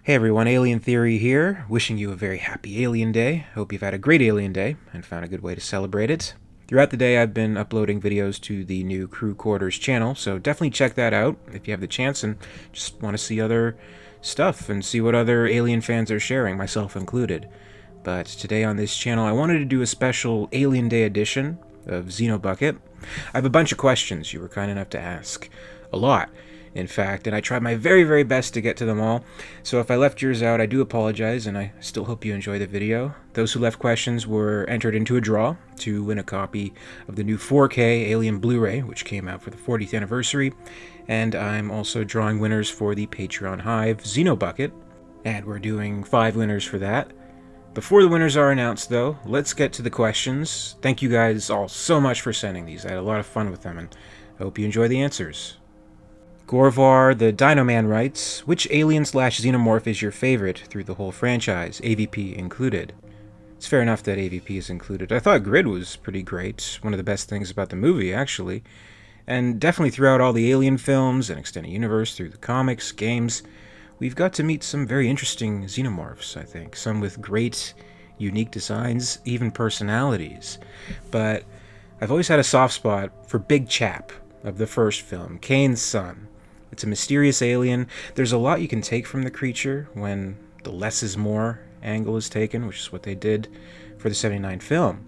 Hey everyone, Alien Theory here, wishing you a very happy Alien Day. Hope you've had a great Alien Day and found a good way to celebrate it. Throughout the day, I've been uploading videos to the new Crew Quarters channel, so definitely check that out if you have the chance and just want to see other stuff and see what other Alien fans are sharing, myself included. But today on this channel, I wanted to do a special Alien Day edition of Xenobucket. I have a bunch of questions you were kind enough to ask. A lot, in fact, and I tried my very, very best to get to them all. So if I left yours out, I do apologize, and I still hope you enjoy the video. Those who left questions were entered into a draw to win a copy of the new 4K Alien Blu-ray, which came out for the 40th anniversary. And I'm also drawing winners for the Patreon Hive Xenobucket, and we're doing 5 winners for that. Before the winners are announced, though, let's get to the questions. Thank you guys all so much for sending these. I had a lot of fun with them, and I hope you enjoy the answers. Gaurav, the Dino Man, writes, which alien/xenomorph is your favorite through the whole franchise, AVP included? It's fair enough that AVP is included. I thought Grid was pretty great, one of the best things about the movie, actually. And definitely throughout all the Alien films and Extended Universe, through the comics, games, we've got to meet some very interesting xenomorphs, I think. Some with great, unique designs, even personalities. But I've always had a soft spot for Big Chap of the first film, Kane's son. It's a mysterious alien. There's a lot you can take from the creature when the less is more angle is taken, which is what they did for the 79 film.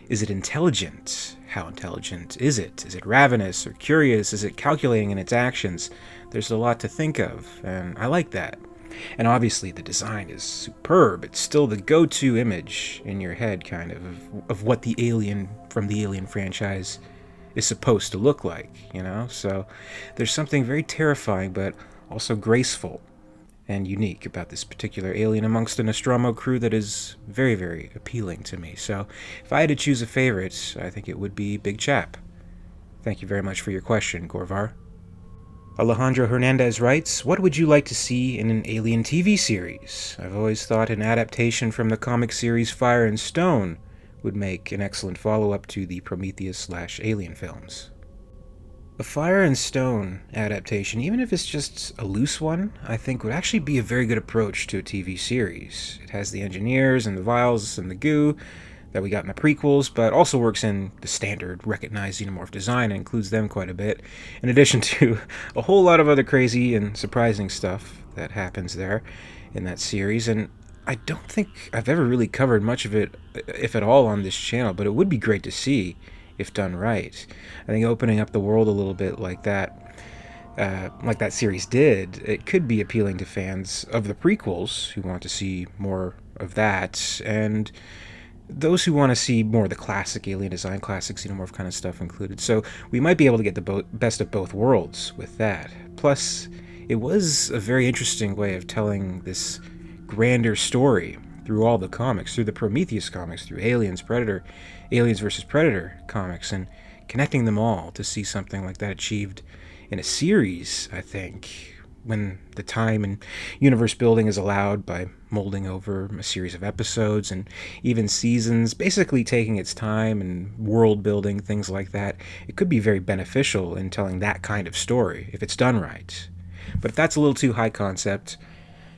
Is it intelligent? How intelligent is it? Is it ravenous or curious? Is it calculating in its actions? There's a lot to think of, and I like that. And obviously the design is superb. It's still the go-to image in your head, kind of what the alien from the Alien franchise is supposed to look like, you know? So there's something very terrifying but also graceful and unique about this particular alien amongst the Nostromo crew that is very, very appealing to me. So if I had to choose a favorite, I think it would be Big Chap. Thank you very much for your question, Gaurav. Alejandro Hernandez writes, what would you like to see in an Alien TV series? I've always thought an adaptation from the comic series Fire and Stone would make an excellent follow-up to the Prometheus/Alien films. A Fire and Stone adaptation, even if it's just a loose one, I think would actually be a very good approach to a TV series. It has the engineers and the vials and the goo that we got in the prequels, but also works in the standard recognized xenomorph design and includes them quite a bit, in addition to a whole lot of other crazy and surprising stuff that happens there in that series. And I don't think I've ever really covered much of it, if at all, on this channel, but it would be great to see if done right. I think opening up the world a little bit like that series did, it could be appealing to fans of the prequels who want to see more of that, and those who want to see more of the classic alien design, classic xenomorph kind of stuff included. So we might be able to get the best of both worlds with that. Plus, it was a very interesting way of telling this grander story through all the comics, through the Prometheus comics, through Aliens vs. Predator comics, and connecting them all to see something like that achieved in a series, I think, when the time and universe building is allowed by molding over a series of episodes and even seasons, basically taking its time and world building, things like that. It could be very beneficial in telling that kind of story if it's done right. But if that's a little too high concept,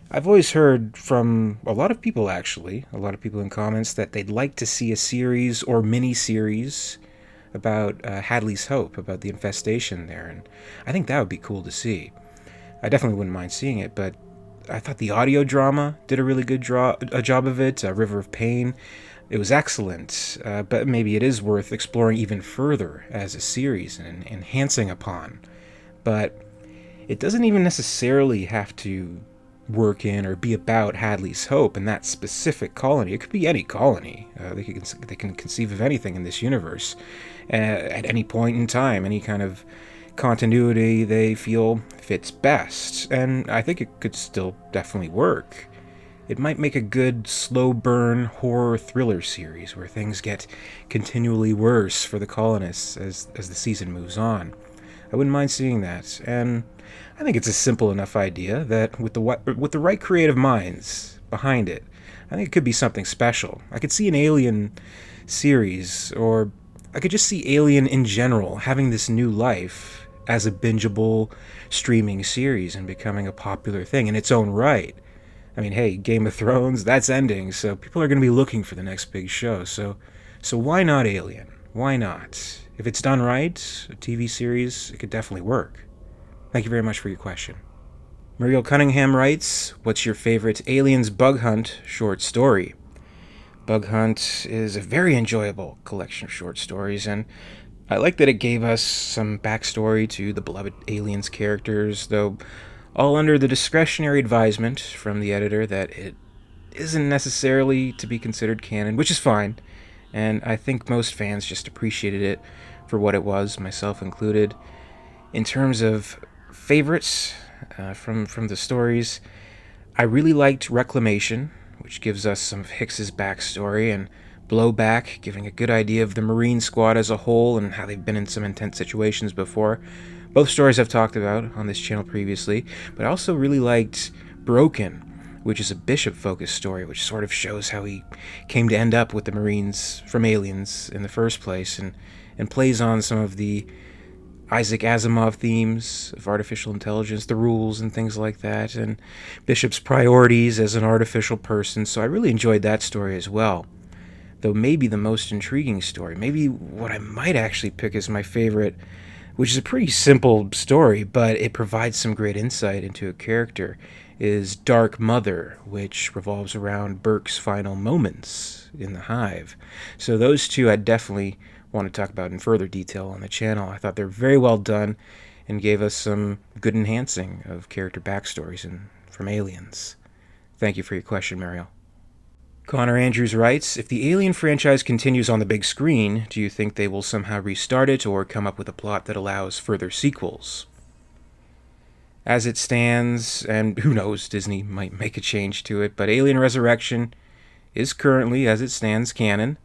I've always heard from a lot of people, actually, a lot of people in comments, that they'd like to see a series or mini-series about Hadley's Hope, about the infestation there, and I think that would be cool to see. I definitely wouldn't mind seeing it, but I thought the audio drama did a really good job of it. River of Pain, it was excellent, but maybe it is worth exploring even further as a series and enhancing upon. But it doesn't even necessarily have to work in or be about Hadley's Hope and that specific colony. It could be any colony. They can conceive of anything in this universe at any point in time, any kind of continuity they feel fits best, and I think it could still definitely work. It might make a good slow burn horror thriller series where things get continually worse for the colonists as the season moves on. I wouldn't mind seeing that, and I think it's a simple enough idea that with the right creative minds behind it, I think it could be something special. I could see an Alien series, or I could just see Alien in general having this new life as a bingeable streaming series and becoming a popular thing in its own right. I mean, hey, Game of Thrones, that's ending, so people are going to be looking for the next big show. So why not Alien? Why not? If it's done right, a TV series, it could definitely work. Thank you very much for your question. Mariel Cunningham writes, what's your favorite Aliens Bug Hunt short story? Bug Hunt is a very enjoyable collection of short stories, and I like that it gave us some backstory to the beloved Aliens characters, though all under the discretionary advisement from the editor that it isn't necessarily to be considered canon, which is fine, and I think most fans just appreciated it for what it was, myself included. In terms of favorites from the stories, I really liked Reclamation, which gives us some of Hicks's backstory, and Blowback, giving a good idea of the Marine Squad as a whole and how they've been in some intense situations before. Both stories I've talked about on this channel previously, but I also really liked Broken, which is a Bishop-focused story, which sort of shows how he came to end up with the Marines from Aliens in the first place, and plays on some of the Isaac Asimov themes of artificial intelligence, the rules and things like that, and Bishop's priorities as an artificial person, so I really enjoyed that story as well. Though maybe the most intriguing story, maybe what I might actually pick as my favorite, which is a pretty simple story, but it provides some great insight into a character, is Dark Mother, which revolves around Burke's final moments in the Hive. So those two I definitely want to talk about in further detail on the channel. I thought they're very well done and gave us some good enhancing of character backstories from Aliens. Thank you for your question, Mariel. Connor Andrews writes, if the Alien franchise continues on the big screen, do you think they will somehow restart it or come up with a plot that allows further sequels? As it stands, and who knows, Disney might make a change to it, but Alien Resurrection is currently, as it stands, canon.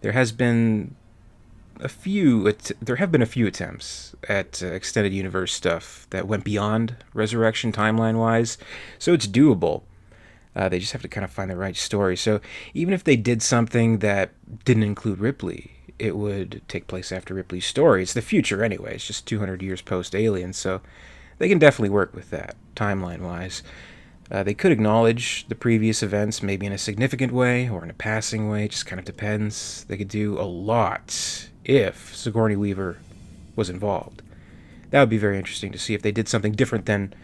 There have been a few attempts at extended universe stuff that went beyond Resurrection timeline-wise, so it's doable. They just have to kind of find the right story. So even if they did something that didn't include Ripley, it would take place after Ripley's story. It's the future anyway. It's just 200 years post-Alien, so they can definitely work with that, timeline-wise. They could acknowledge the previous events, maybe in a significant way or in a passing way. It just kind of depends. They could do a lot if Sigourney Weaver was involved. That would be very interesting to see if they did something different than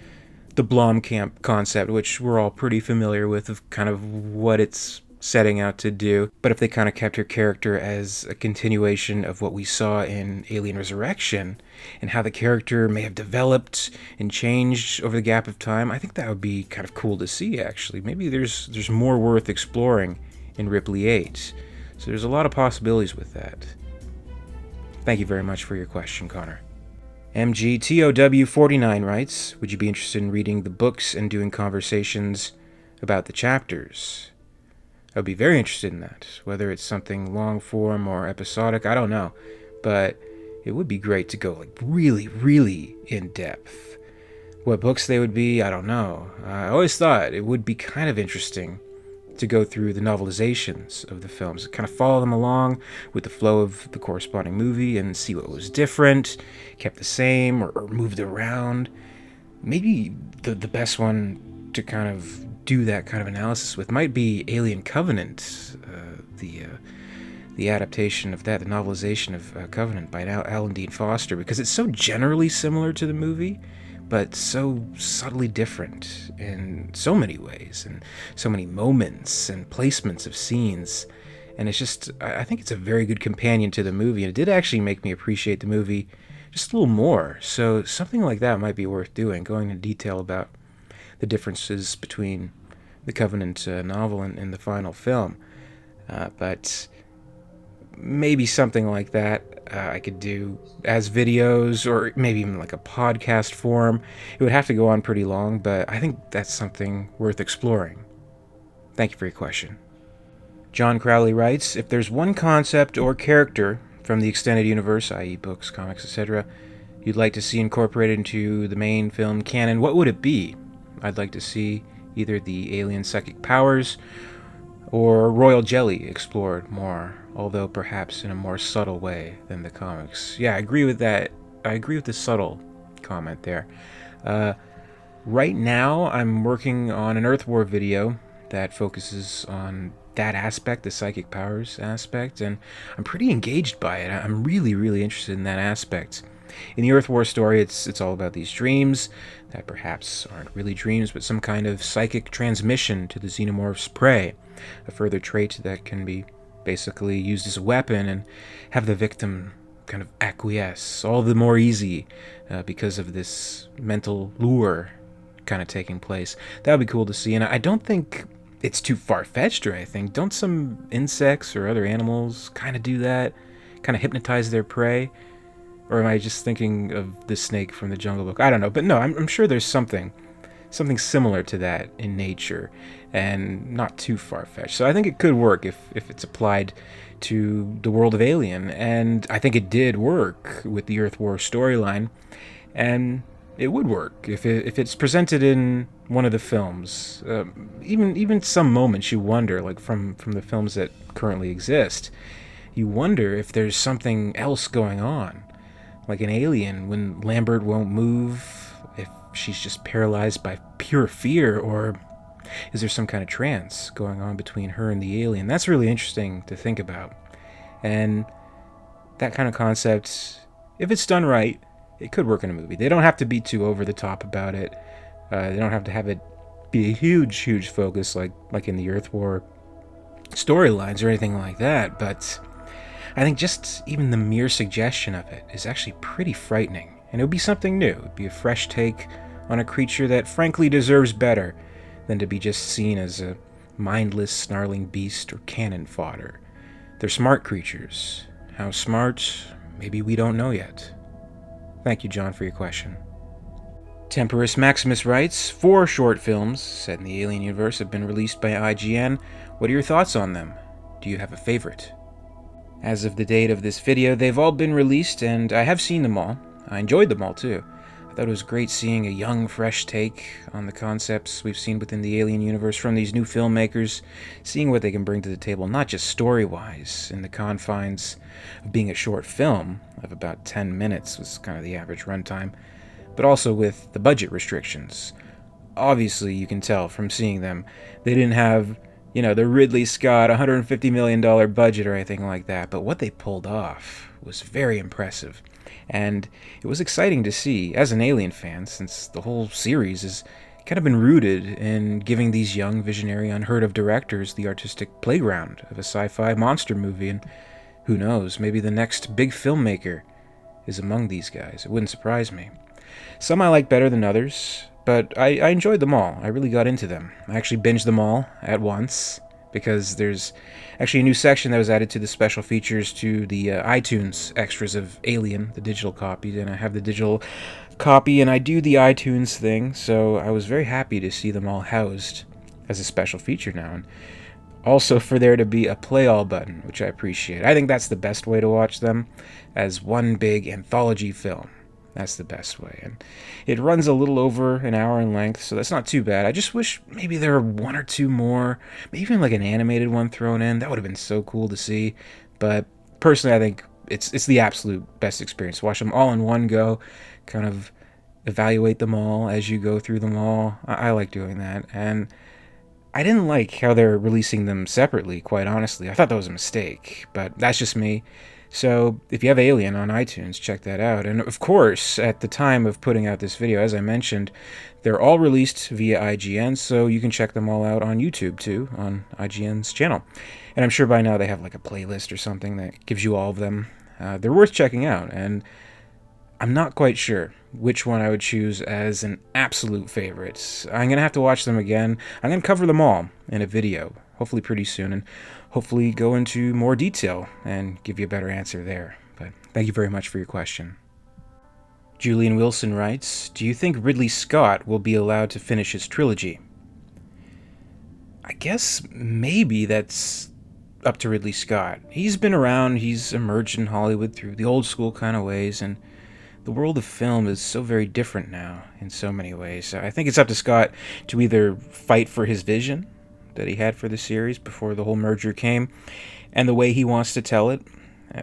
the Blomkamp concept, which we're all pretty familiar with, of kind of what it's setting out to do. But if they kind of kept her character as a continuation of what we saw in Alien Resurrection, and how the character may have developed and changed over the gap of time, I think that would be kind of cool to see, actually. Maybe there's more worth exploring in Ripley 8. So there's a lot of possibilities with that. Thank you very much for your question, Connor. MGTOW49 writes, would you be interested in reading the books and doing conversations about the chapters? I would be very interested in that. Whether it's something long form or episodic, I don't know. But it would be great to go like really, really in depth. What books they would be, I don't know. I always thought it would be kind of interesting to go through the novelizations of the films, kind of follow them along with the flow of the corresponding movie and see what was different, kept the same, or moved around. Maybe the best one to kind of do that kind of analysis with might be Alien Covenant, the adaptation of that, the novelization of Covenant by Alan Dean Foster, because it's so generally similar to the movie, but so subtly different in so many ways, and so many moments and placements of scenes. And it's just, I think it's a very good companion to the movie, and it did actually make me appreciate the movie just a little more. So something like that might be worth doing, going into detail about the differences between the Covenant novel and the final film. But maybe something like that I could do as videos, or maybe even like a podcast form. It would have to go on pretty long, but I think that's something worth exploring. Thank you for your question. John Crowley writes, if there's one concept or character from the extended universe, i.e. books, comics, etc., you'd like to see incorporated into the main film canon, what would it be? I'd like to see either the alien psychic powers or royal jelly explored more, although perhaps in a more subtle way than the comics. Yeah, I agree with that. I agree with the subtle comment there. Right now, I'm working on an Earth War video that focuses on that aspect, the psychic powers aspect, and I'm pretty engaged by it. I'm really, really interested in that aspect. In the Earth War story, it's all about these dreams that perhaps aren't really dreams, but some kind of psychic transmission to the xenomorph's prey, a further trait that can be basically used as a weapon and have the victim kind of acquiesce, all the more easy because of this mental lure kind of taking place. That would be cool to see, and I don't think it's too far-fetched or anything. Don't some insects or other animals kind of do that? Kind of hypnotize their prey? Or am I just thinking of the snake from the Jungle Book? I don't know, but no, I'm sure there's something similar to that in nature, and not too far-fetched. So I think it could work if it's applied to the world of Alien, and I think it did work with the Earth War storyline, and it would work if it's presented in one of the films. Even some moments you wonder, like from the films that currently exist, you wonder if there's something else going on. Like in Alien, when Lambert won't move, if she's just paralyzed by pure fear, or is there some kind of trance going on between her and the alien? That's really interesting to think about. And that kind of concept, if it's done right, it could work in a movie. They don't have to be too over the top about it. They don't have to have it be a huge focus like in the Earth War storylines or anything like that, but I think just even the mere suggestion of it is actually pretty frightening, and it would be something new. It would be a fresh take on a creature that frankly deserves better than to be just seen as a mindless, snarling beast or cannon fodder. They're smart creatures. How smart, maybe we don't know yet. Thank you, John, for your question. Titus Maximus writes, 4 short films set in the Alien universe have been released by IGN. What are your thoughts on them? Do you have a favorite? As of the date of this video, they've all been released, and I have seen them all. I enjoyed them all, too. I thought it was great seeing a young, fresh take on the concepts we've seen within the Alien universe from these new filmmakers, seeing what they can bring to the table, not just story-wise, in the confines of being a short film of about 10 minutes was kind of the average runtime, but also with the budget restrictions. Obviously, you can tell from seeing them, they didn't have, the Ridley Scott $150 million budget or anything like that, but what they pulled off was very impressive. And it was exciting to see, as an Alien fan, since the whole series has kind of been rooted in giving these young, visionary, unheard-of directors the artistic playground of a sci-fi monster movie, and who knows, maybe the next big filmmaker is among these guys. It wouldn't surprise me. Some I like better than others, but I enjoyed them all. I really got into them. I actually binged them all at once, because there's actually a new section that was added to the special features to the iTunes extras of Alien, the digital copy, and I have the digital copy, and I do the iTunes thing, so I was very happy to see them all housed as a special feature now, and also for there to be a play all button, which I appreciate. I think that's the best way to watch them, as one big anthology film. That's the best way. And it runs a little over an hour in length, so that's not too bad. I just wish maybe there were 1 or 2 more, maybe even like an animated one thrown in. That would have been so cool to see. But personally, I think it's the absolute best experience. Watch them all in one go, kind of evaluate them all as you go through them all. I like doing that. And I didn't like how they're releasing them separately, quite honestly. I thought that was a mistake, but that's just me. So if you have Alien on iTunes, check that out. And of course, at the time of putting out this video, as I mentioned, they're all released via IGN, so you can check them all out on YouTube too, on IGN's channel. And I'm sure by now they have like a playlist or something that gives you all of them. They're worth checking out, and I'm not quite sure which one I would choose as an absolute favorite. I'm going to have to watch them again. I'm going to cover them all in a video, hopefully pretty soon, and hopefully go into more detail and give you a better answer there. But thank you very much for your question. Julian Wilson writes, do you think Ridley Scott will be allowed to finish his trilogy? I guess maybe that's up to Ridley Scott. He's been around, he's emerged in Hollywood through the old school kind of ways, and the world of film is so very different now in so many ways. I think it's up to Scott to either fight for his vision that he had for the series before the whole merger came, and the way he wants to tell it,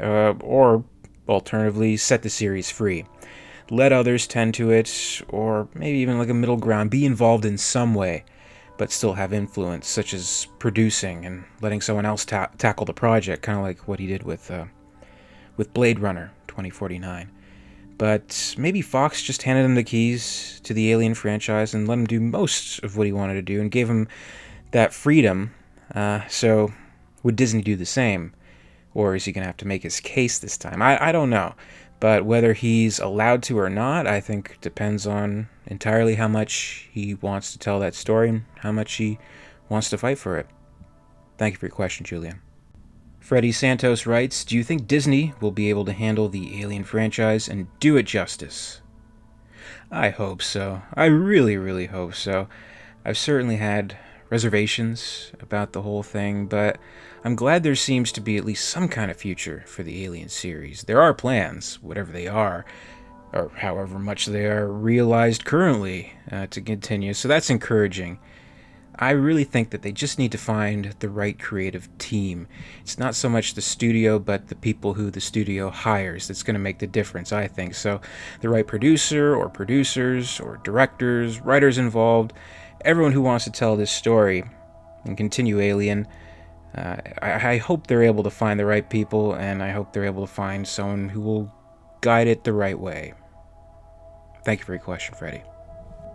or alternatively set the series free. let others tend to it, or maybe even like a middle ground, be involved in some way, but still have influence, such as producing and letting someone else tackle the project, kind of like what he did with Blade Runner 2049. But maybe Fox just handed him the keys to the Alien franchise and let him do most of what he wanted to do and gave him that freedom. So would Disney do the same? Or is he going to have to make his case this time? I don't know. But whether he's allowed to or not, I think depends on entirely how much he wants to tell that story and how much he wants to fight for it. Thank you for your question, Julian. Freddie Santos writes, do you think Disney will be able to handle the Alien franchise and do it justice? I hope so. I really, really hope so. I've certainly had reservations about the whole thing, but I'm glad there seems to be at least some kind of future for the Alien series. There are plans, whatever they are, or however much they are realized currently, to continue, so that's encouraging. I really think that they just need to find the right creative team. It's not so much the studio, but the people who the studio hires that's going to make the difference, I think. So the right producer or producers or directors, writers involved, everyone who wants to tell this story and continue Alien, I hope they're able to find the right people, and I hope they're able to find someone who will guide it the right way. Thank you for your question, Freddie.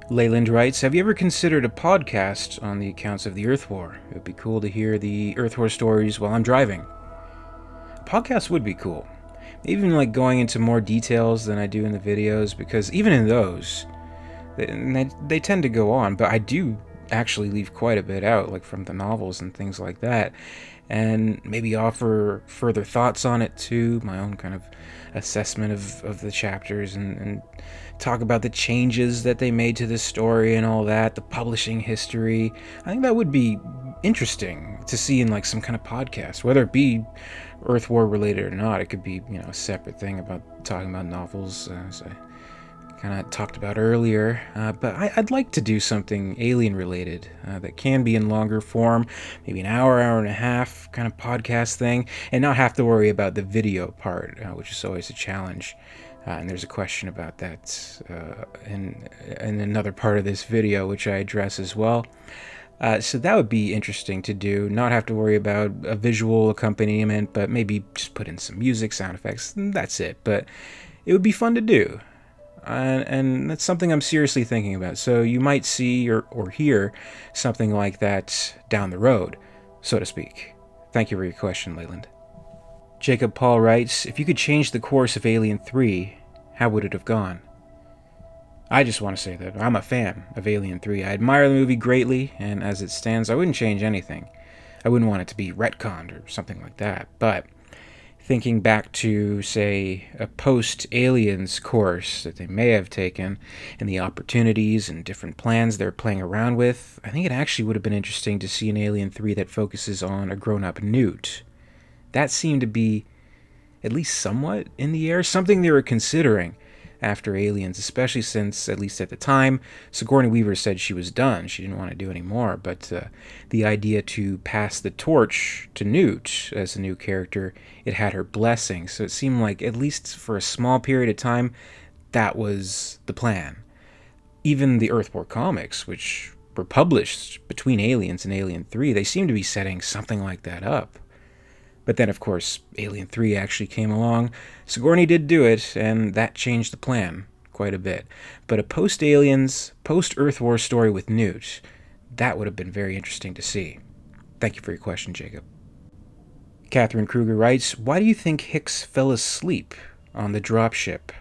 Leyland writes, have you ever considered a podcast on the accounts of the Earth War? It would be cool to hear the Earth War stories while I'm driving. A podcast would be cool. Even like going into more details than I do in the videos, because even in those, they tend to go on, but I do actually leave quite a bit out, like from the novels and things like that, and maybe offer further thoughts on it too, my own kind of assessment of the chapters, and talk about the changes that they made to the story and all that, the publishing history. I think that would be interesting to see in like some kind of podcast, whether it be Earth War related or not. It could be, a separate thing about talking about novels, as I kind of talked about earlier, but I'd like to do something Alien related that can be in longer form, maybe an hour and a half kind of podcast thing, and not have to worry about the video part, which is always a challenge. And there's a question about that in another part of this video, which I address as well. So that would be interesting to do, not have to worry about a visual accompaniment, but maybe just put in some music, sound effects, and that's it. But it would be fun to do. And that's something I'm seriously thinking about. So you might see or hear something like that down the road, so to speak. Thank you for your question, Leland. Jacob Paul writes, if you could change the course of Alien 3, how would it have gone? I just want to say that I'm a fan of Alien 3. I admire the movie greatly, and as it stands, I wouldn't change anything. I wouldn't want it to be retconned or something like that, but thinking back to, say, a post-Aliens course that they may have taken, and the opportunities and different plans they're playing around with, I think it actually would have been interesting to see an Alien 3 that focuses on a grown-up Newt. That seemed to be at least somewhat in the air, something they were considering after Aliens, especially since, at least at the time, Sigourney Weaver said she was done. She didn't want to do any more, but the idea to pass the torch to Newt as a new character, it had her blessing, so it seemed like, at least for a small period of time, that was the plan. Even the Earth War comics, which were published between Aliens and Alien 3, they seem to be setting something like that up. But then, of course, Alien 3 actually came along. Sigourney did do it, and that changed the plan quite a bit. But a post-Aliens, post-Earth War story with Newt, that would have been very interesting to see. Thank you for your question, Jacob. Catherine Kruger writes, why do you think Hicks fell asleep on the dropship?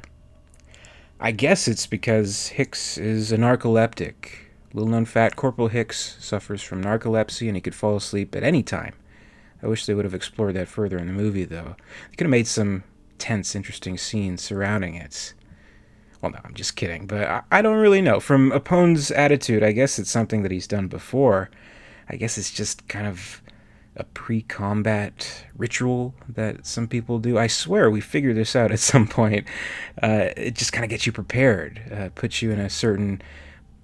I guess it's because Hicks is a narcoleptic. Little-known fact, Corporal Hicks suffers from narcolepsy, and he could fall asleep at any time. I wish they would have explored that further in the movie, though. They could have made some tense, interesting scenes surrounding it. Well, no, I'm just kidding, but I don't really know. From Apone's attitude, I guess it's something that he's done before. I guess it's just kind of a pre-combat ritual that some people do. I swear we figured this out at some point. It just kind of gets you prepared, puts you in a certain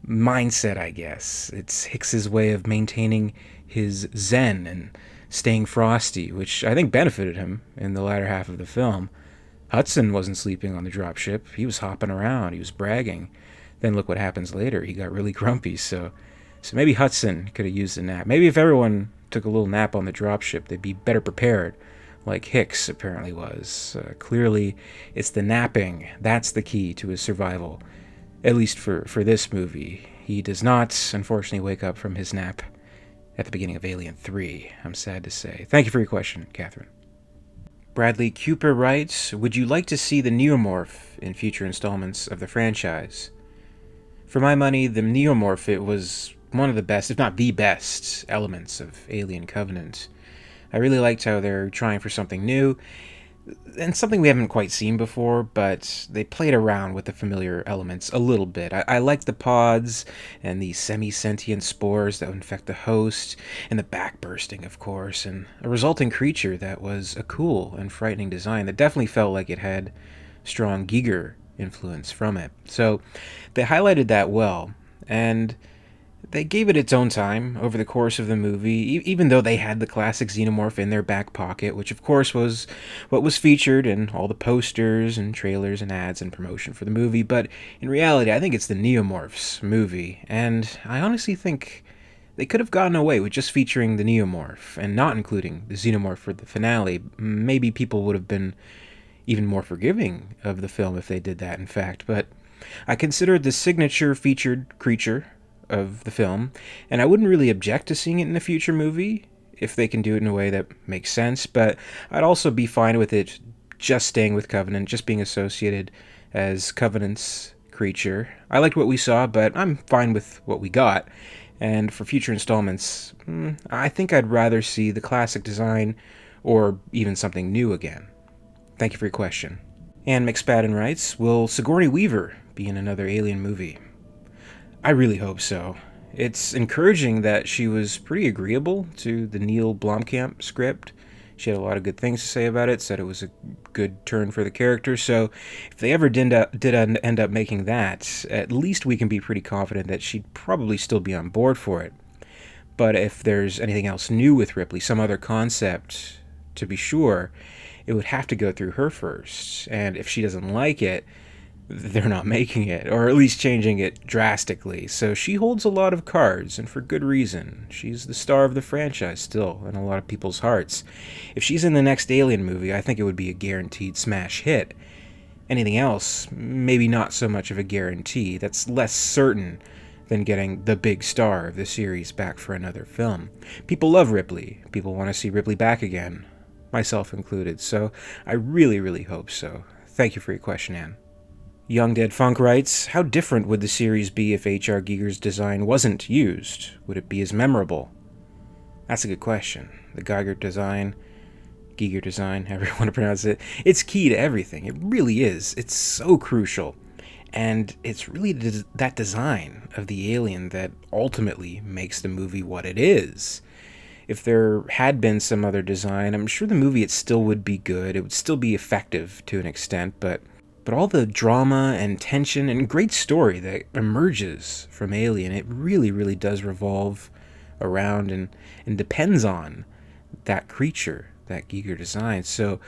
mindset, I guess. It's Hicks's way of maintaining his zen and staying frosty, which I think benefited him in the latter half of the film. Hudson wasn't sleeping on the dropship. He was hopping around. He was bragging. Then look what happens later. He got really grumpy. So maybe Hudson could have used a nap. Maybe if everyone took a little nap on the dropship, they'd be better prepared, like Hicks apparently was. Clearly, it's the napping. That's the key to his survival, at least for this movie. He does not, unfortunately, wake up from his nap at the beginning of Alien 3, I'm sad to say. Thank you for your question, Catherine. Bradley Cooper writes, would you like to see the Neomorph in future installments of the franchise? For my money, the Neomorph, it was one of the best, if not the best, elements of Alien Covenant. I really liked how they're trying for something new, and something we haven't quite seen before, but they played around with the familiar elements a little bit. I liked the pods, and the semi-sentient spores that would infect the host, and the backbursting, of course, and a resulting creature that was a cool and frightening design that definitely felt like it had strong Giger influence from it. So they highlighted that well, and they gave it its own time over the course of the movie, even though they had the classic Xenomorph in their back pocket, which of course was what was featured in all the posters and trailers and ads and promotion for the movie. But in reality, I think it's the Neomorph's movie, and I honestly think they could have gotten away with just featuring the Neomorph and not including the Xenomorph for the finale. Maybe people would have been even more forgiving of the film if they did that, in fact. But I consider it the signature featured creature of the film, and I wouldn't really object to seeing it in a future movie if they can do it in a way that makes sense, but I'd also be fine with it just staying with Covenant, just being associated as Covenant's creature. I liked what we saw, but I'm fine with what we got, and for future installments, I think I'd rather see the classic design or even something new again. Thank you for your question. And McSpadden writes, will Sigourney Weaver be in another Alien movie? I really hope so. It's encouraging that she was pretty agreeable to the Neil Blomkamp script. She had a lot of good things to say about it, said it was a good turn for the character, so if they ever did end up making that, at least we can be pretty confident that she'd probably still be on board for it. But if there's anything else new with Ripley, some other concept, to be sure, it would have to go through her first, and if she doesn't like it, they're not making it, or at least changing it drastically. So she holds a lot of cards, and for good reason. She's the star of the franchise still, in a lot of people's hearts. If she's in the next Alien movie, I think it would be a guaranteed smash hit. Anything else, maybe not so much of a guarantee. That's less certain than getting the big star of the series back for another film. People love Ripley. People want to see Ripley back again, myself included. So I really, really hope so. Thank you for your question, Anne. Young Dead Funk writes, how different would the series be if H.R. Giger's design wasn't used? Would it be as memorable? That's a good question. The Giger design, however you want to pronounce it, it's key to everything. It really is. It's so crucial. And it's really that design of the alien that ultimately makes the movie what it is. If there had been some other design, I'm sure the movie it still would be good. It would still be effective to an extent, but all the drama and tension and great story that emerges from Alien, it really, really does revolve around and depends on that creature that Giger designed. So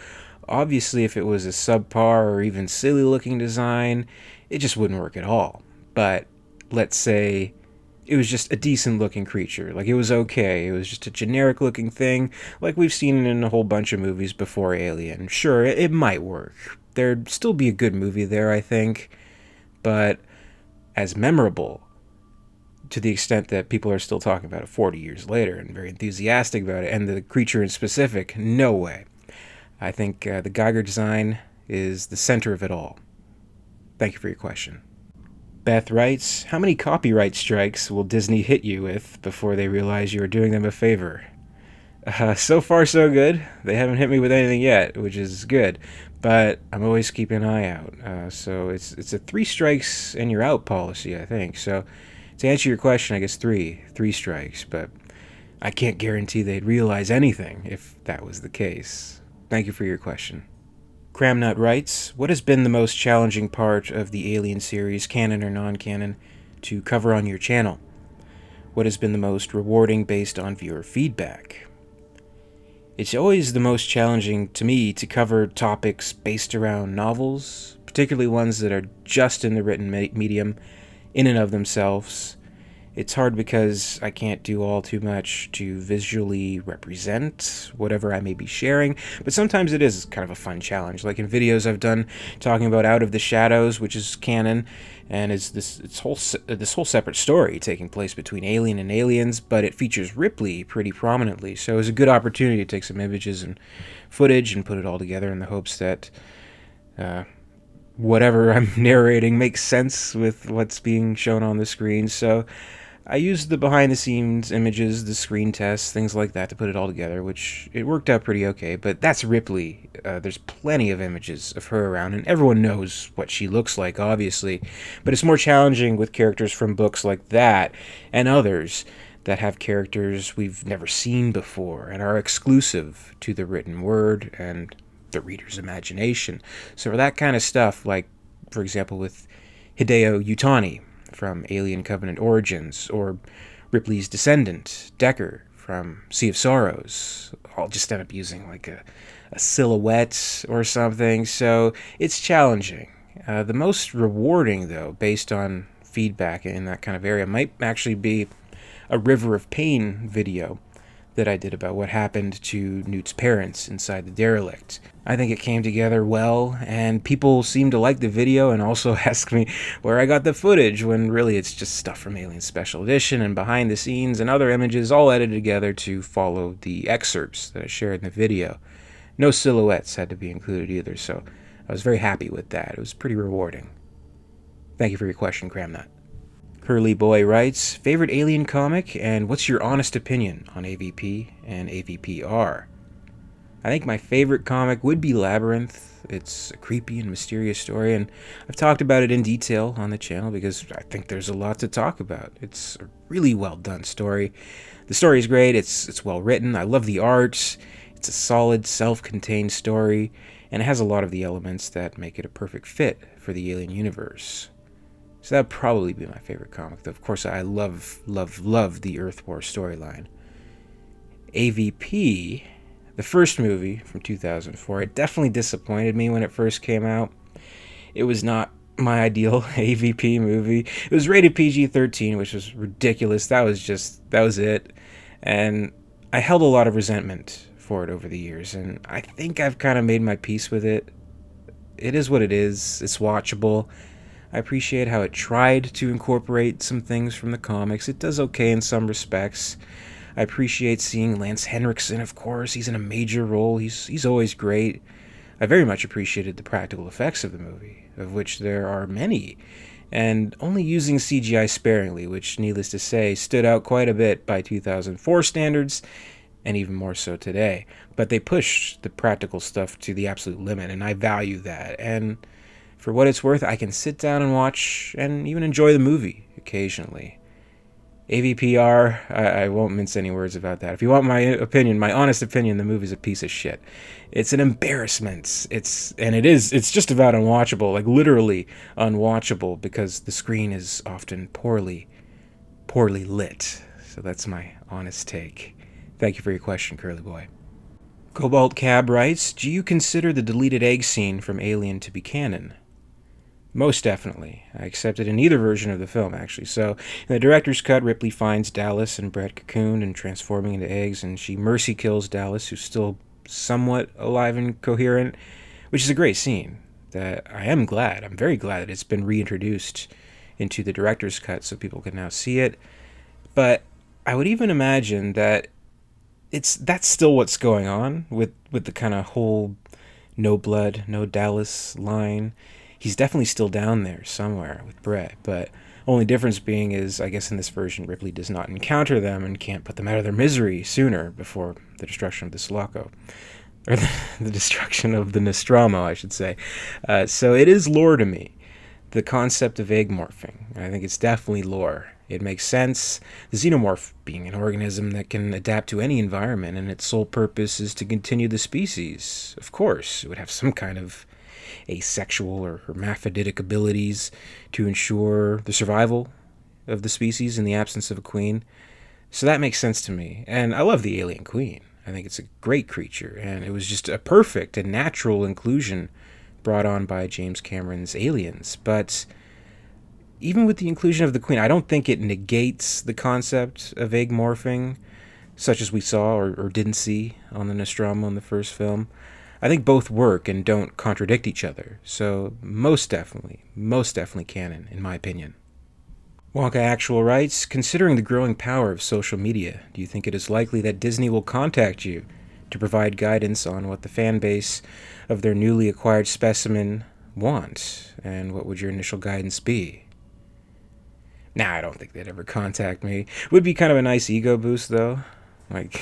obviously if it was a subpar or even silly looking design, it just wouldn't work at all. But let's say it was just a decent looking creature. Like, it was okay. It was just a generic looking thing like we've seen in a whole bunch of movies before Alien. Sure, it might work. There'd still be a good movie there, I think, but as memorable, to the extent that people are still talking about it 40 years later and very enthusiastic about it, and the creature in specific, no way. I think the Giger design is the center of it all. Thank you for your question. Beth writes, how many copyright strikes will Disney hit you with before they realize you are doing them a favor? So far, so good. They haven't hit me with anything yet, which is good. But I'm always keeping an eye out. So it's a 3 strikes and you're out policy, I think. So to answer your question, I guess 3 strikes. But I can't guarantee they'd realize anything if that was the case. Thank you for your question. Cramnut writes, what has been the most challenging part of the Alien series, canon or non-canon, to cover on your channel? What has been the most rewarding based on viewer feedback? It's always the most challenging to me to cover topics based around novels, particularly ones that are just in the written medium in and of themselves. It's hard because I can't do all too much to visually represent whatever I may be sharing, but sometimes it is kind of a fun challenge. Like in videos I've done talking about Out of the Shadows, which is canon, and is this whole separate story taking place between Alien and aliens, but it features Ripley pretty prominently. So it was a good opportunity to take some images and footage and put it all together in the hopes that whatever I'm narrating makes sense with what's being shown on the screen. So I used the behind-the-scenes images, the screen tests, things like that to put it all together, which it worked out pretty okay, but that's Ripley. There's plenty of images of her around, and everyone knows what she looks like, obviously, but it's more challenging with characters from books like that and others that have characters we've never seen before and are exclusive to the written word and the reader's imagination. So for that kind of stuff, like, for example, with Hideo Yutani from Alien Covenant Origins, or Ripley's descendant, Decker, from Sea of Sorrows. I'll just end up using like a silhouette or something, so it's challenging. The most rewarding, though, based on feedback in that kind of area, might actually be a River of Pain video that I did about what happened to Newt's parents inside the derelict. I think it came together well, and people seem to like the video and also ask me where I got the footage, when really it's just stuff from Alien Special Edition and behind the scenes and other images all edited together to follow the excerpts that I shared in the video. No silhouettes had to be included either, so I was very happy with that. It was pretty rewarding. Thank you for your question, Cramnut. Curly Boy writes, favorite Alien comic, and what's your honest opinion on AVP and AVPR? I think my favorite comic would be Labyrinth. It's a creepy and mysterious story, and I've talked about it in detail on the channel because I think there's a lot to talk about. It's a really well done story. The story is great, it's well written, I love the art, it's a solid, self-contained story, and it has a lot of the elements that make it a perfect fit for the Alien universe. So that would probably be my favorite comic, though of course I love the Earth War storyline. AVP, the first movie from 2004, it definitely disappointed me when it first came out. It was not my ideal AVP movie. It was rated PG-13, which was ridiculous. That was it. And I held a lot of resentment for it over the years, and I think I've kind of made my peace with it. It is what it is. It's watchable. I appreciate how it tried to incorporate some things from the comics. It does okay in some respects. I appreciate seeing Lance Henriksen, of course. He's in a major role. He's always great. I very much appreciated the practical effects of the movie, of which there are many, and only using CGI sparingly, which, needless to say, stood out quite a bit by 2004 standards, and even more so today. But they pushed the practical stuff to the absolute limit, and I value that. And for what it's worth, I can sit down and watch and even enjoy the movie occasionally. AVPR, I won't mince any words about that. If you want my opinion, my honest opinion, the movie's a piece of shit. It's an embarrassment. It's just about unwatchable, like literally unwatchable, because the screen is often poorly lit. So that's my honest take. Thank you for your question, Curly Boy. Cobalt Cab writes, do you consider the deleted egg scene from Alien to be canon? Most definitely. I accept it in either version of the film, actually. So, in the director's cut, Ripley finds Dallas and Brett cocooned and transforming into eggs, and she mercy kills Dallas, who's still somewhat alive and coherent, which is a great scene. That I'm very glad that it's been reintroduced into the director's cut so people can now see it. But I would even imagine that that's still what's going on with the kind of whole no blood, no Dallas line. He's definitely still down there somewhere with Brett, but only difference being is, I guess in this version, Ripley does not encounter them and can't put them out of their misery sooner before the destruction of the Sulaco. Or the destruction of the Nostromo, I should say. So it is lore to me, the concept of egg morphing. I think it's definitely lore. It makes sense. The xenomorph being an organism that can adapt to any environment, and its sole purpose is to continue the species. Of course, it would have some kind of asexual or hermaphroditic abilities to ensure the survival of the species in the absence of a queen. So that makes sense to me. And I love the alien queen. I think it's a great creature, and it was just a perfect and natural inclusion brought on by James Cameron's Aliens. But even with the inclusion of the Queen, I don't think it negates the concept of egg morphing, such as we saw or didn't see on the Nostromo in the first film. I think both work and don't contradict each other. So most definitely canon, in my opinion. Wonka Actual writes, considering the growing power of social media, do you think it is likely that Disney will contact you to provide guidance on what the fan base of their newly acquired specimen want? And what would your initial guidance be? Nah, I don't think they'd ever contact me. Would be kind of a nice ego boost, though. Like,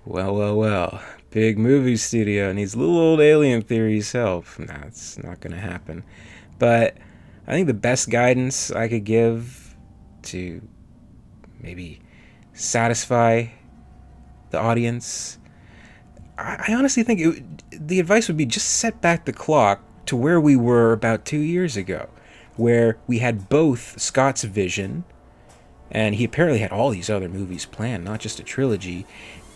well, big movie studio needs little old alien theories help. Nah, it's not gonna happen. But I think the best guidance I could give to maybe satisfy the audience, I honestly think the advice would be just set back the clock to where we were about 2 years ago, where we had both Scott's vision, and he apparently had all these other movies planned, not just a trilogy,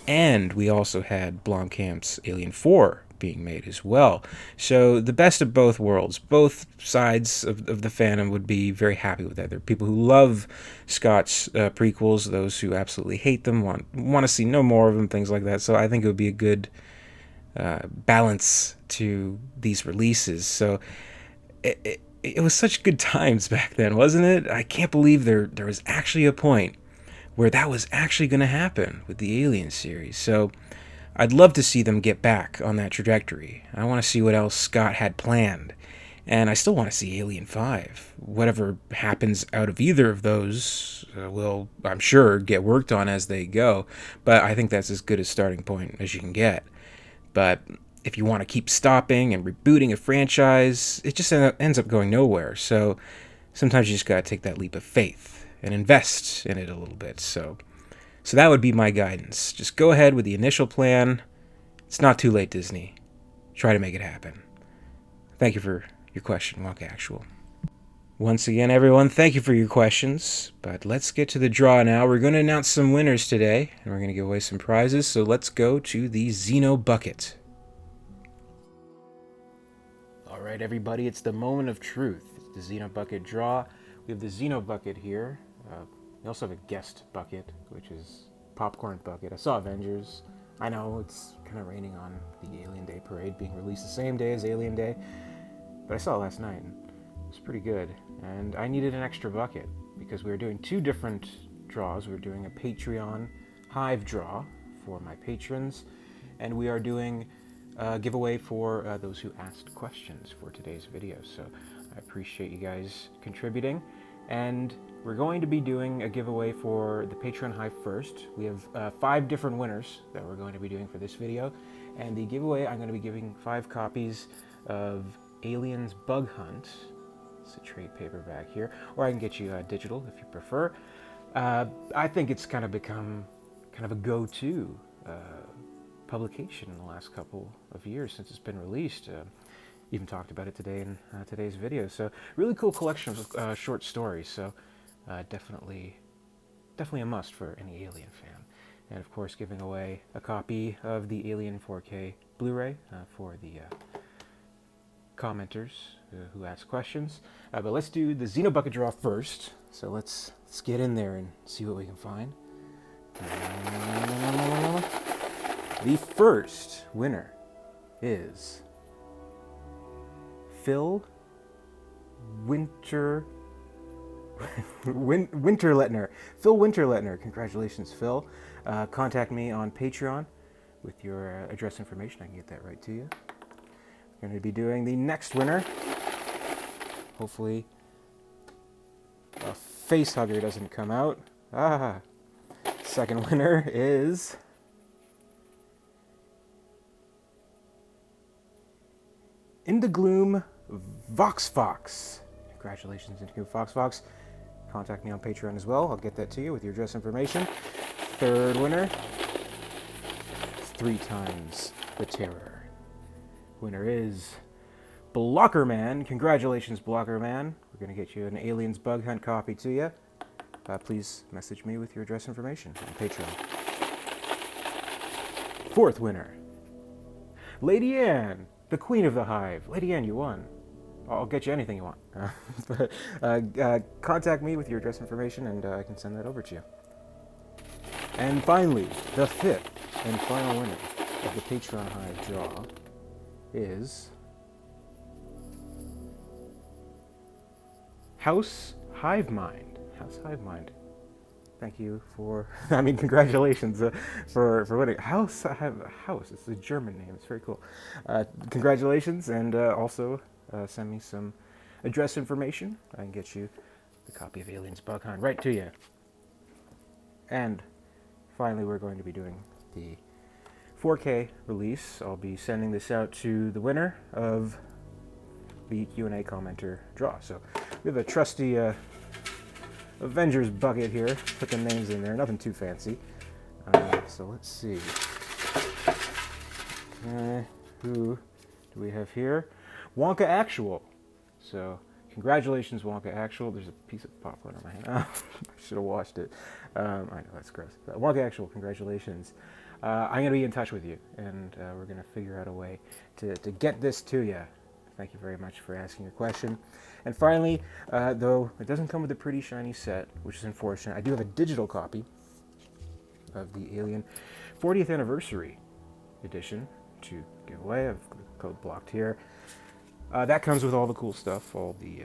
and we also had Blomkamp's Alien 4 being made as well. So the best of both worlds. Both sides of the fandom would be very happy with that. There are people who love Scott's prequels, those who absolutely hate them, want to see no more of them, things like that. So I think it would be a good balance to these releases. So it was such good times back then, wasn't it? I can't believe there was actually a point where that was actually going to happen with the Alien series. So I'd love to see them get back on that trajectory. I want to see what else Scott had planned. And I still want to see Alien 5. Whatever happens out of either of those will, I'm sure, get worked on as they go. But I think that's as good a starting point as you can get. But if you want to keep stopping and rebooting a franchise, it just ends up going nowhere. So sometimes you just got to take that leap of faith and invest in it a little bit. So that would be my guidance. Just go ahead with the initial plan. It's not too late, Disney. Try to make it happen. Thank you for your question, Wonka Actual. Once again, everyone, thank you for your questions. But let's get to the draw now. We're going to announce some winners today, and we're going to give away some prizes. So let's go to the Xenobucket. All right, everybody, it's the moment of truth. It's the Xenobucket draw. We have the Xenobucket here. We also have a guest bucket, which is popcorn bucket. I saw Avengers. I know it's kind of raining on the Alien Day Parade being released the same day as Alien Day, but I saw it last night and it was pretty good. And I needed an extra bucket because we were doing two different draws. We were doing a Patreon Hive draw for my patrons, and we are doing a giveaway for those who asked questions for today's video. So I appreciate you guys contributing. And we're going to be doing a giveaway for the Patreon Hive first. We have 5 different winners that we're going to be doing for this video. And the giveaway, I'm going to be giving 5 copies of Aliens Bug Hunt. It's a trade paperback here. Or I can get you digital if you prefer. I think it's kind of become kind of a go-to publication in the last couple of years since it's been released. Even talked about it today in today's video. So really cool collection of short stories. So definitely a must for any Alien fan. And of course, giving away a copy of the Alien 4K Blu-ray for the commenters who ask questions. But let's do the Xenobucket draw first. So let's get in there and see what we can find. The first winner is Phil Winterletner. Phil Winterletner. Congratulations, Phil. Contact me on Patreon with your address information. I can get that right to you. We're going to be doing the next winner. Hopefully a face hugger doesn't come out. Second winner is In the Gloom Vox Fox. Congratulations, In the Gloom Vox Fox. Contact me on Patreon as well. I'll get that to you with your address information. Third winner, 3 times the terror. Winner is Blocker Man. Congratulations, Blocker Man. We're going to get you an Aliens Bug Hunt copy to you. Please message me with your address information on Patreon. Fourth winner, Lady Anne, the queen of the hive. Lady Anne, you won. I'll get you anything you want. Contact me with your address information and I can send that over to you. And finally, the fifth and final winner of the Patreon Hive draw is House Hive Mind. House Hive Mind. Thank you for, congratulations for winning. House. It's a German name. It's very cool. Congratulations, and also send me some address information. I can get you the copy of Alien's Bug Hunt right to you. And finally, we're going to be doing the 4K release. I'll be sending this out to the winner of the Q&A commenter draw. So we have a trusty Avengers bucket here. Put the names in there. Nothing too fancy. So let's see. Who do we have here? Wonka Actual. So congratulations, Wonka Actual. There's a piece of popcorn on my hand. I should have washed it. I know, that's gross. But Wonka Actual, congratulations. I'm going to be in touch with you, and we're going to figure out a way to get this to you. Thank you very much for asking your question. And finally, though it doesn't come with a pretty shiny set, which is unfortunate, I do have a digital copy of the Alien 40th Anniversary Edition to give away. I've got the code blocked here. That comes with all the cool stuff, all the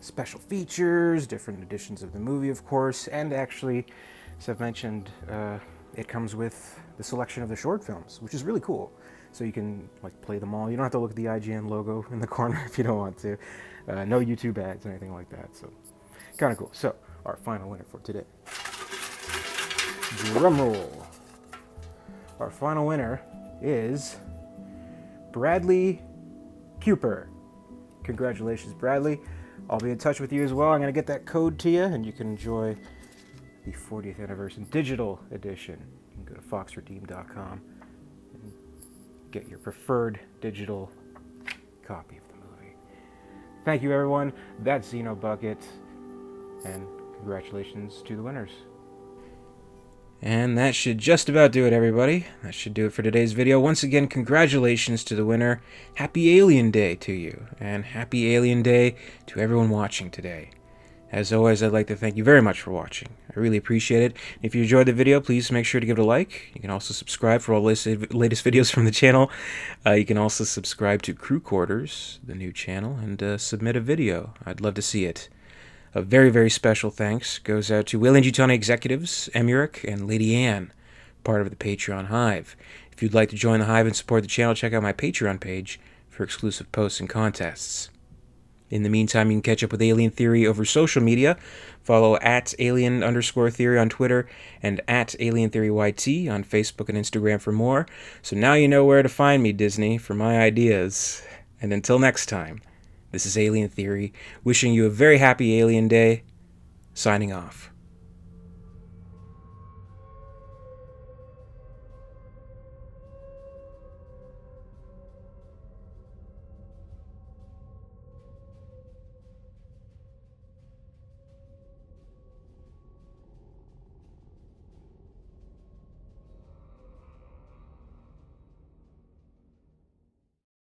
special features, different editions of the movie, of course, and actually, as I've mentioned, it comes with the selection of the short films, which is really cool. So you can play them all. You don't have to look at the IGN logo in the corner if you don't want to. No YouTube ads or anything like that. So kind of cool. So our final winner for today. Drum roll. Our final winner is Bradley Cooper. Congratulations, Bradley. I'll be in touch with you as well. I'm going to get that code to you, and you can enjoy the 40th Anniversary Digital Edition. You can go to foxredeem.com. Get your preferred digital copy of the movie. Thank you, everyone. That's Xenobucket, and congratulations to the winners. And that should just about do it, everybody. That should do it for today's video. Once again, congratulations to the winner. Happy Alien Day to you, and happy Alien Day to everyone watching today. As always, I'd like to thank you very much for watching. I really appreciate it. If you enjoyed the video, please make sure to give it a like. You can also subscribe for all the latest videos from the channel. You can also subscribe to Crew Quarters, the new channel, and submit a video. I'd love to see it. A very, very special thanks goes out to Leyland executives, Emuric, and Lady Anne, part of the Patreon Hive. If you'd like to join the Hive and support the channel, check out my Patreon page for exclusive posts and contests. In the meantime, you can catch up with Alien Theory over social media. Follow @alien_theory on Twitter and @alientheoryyt on Facebook and Instagram for more. So now you know where to find me, Disney, for my ideas. And until next time, this is Alien Theory, wishing you a very happy Alien Day, signing off.